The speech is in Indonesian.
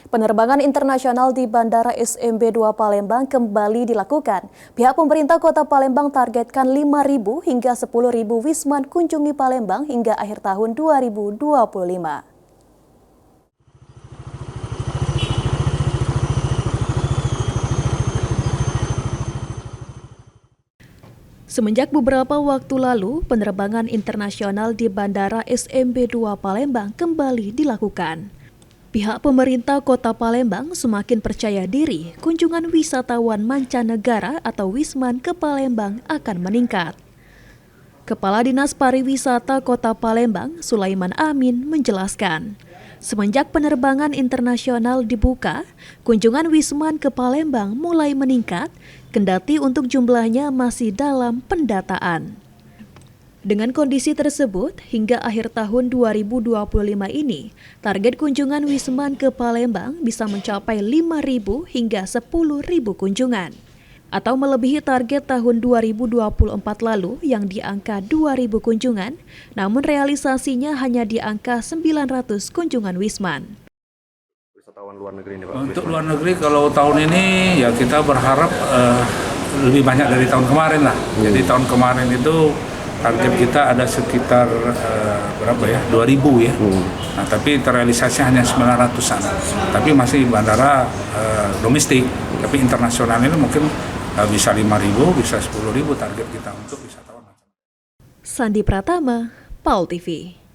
Penerbangan internasional di Bandara SMB 2 Palembang kembali dilakukan. Pihak pemerintah Kota Palembang targetkan 5.000 hingga 10.000 wisman kunjungi Palembang hingga akhir tahun 2025. Semenjak beberapa waktu lalu, penerbangan internasional di Bandara SMB 2 Palembang kembali dilakukan. Pihak pemerintah Kota Palembang semakin percaya diri kunjungan wisatawan mancanegara atau wisman ke Palembang akan meningkat. Kepala Dinas Pariwisata Kota Palembang, Sulaiman Amin, menjelaskan, semenjak penerbangan internasional dibuka, kunjungan wisman ke Palembang mulai meningkat, kendati untuk jumlahnya masih dalam pendataan. Dengan kondisi tersebut, hingga akhir tahun 2025 ini, target kunjungan wisman ke Palembang bisa mencapai 5.000 hingga 10.000 kunjungan, atau melebihi target tahun 2024 lalu yang di angka 2.000 kunjungan, namun realisasinya hanya di angka 900 kunjungan wisman. Wisatawan luar negeri ini, Pak? Untuk luar negeri kalau tahun ini ya kita berharap lebih banyak dari tahun kemarin lah. Jadi tahun kemarin itu target kita ada sekitar berapa ya? 2.000 ya. Nah, tapi terrealisasi hanya 900-an. Tapi masih bandara domestik. Tapi internasional ini mungkin bisa 5.000, bisa 10.000 target kita untuk wisatawan. Sandi Pratama, PAL TV.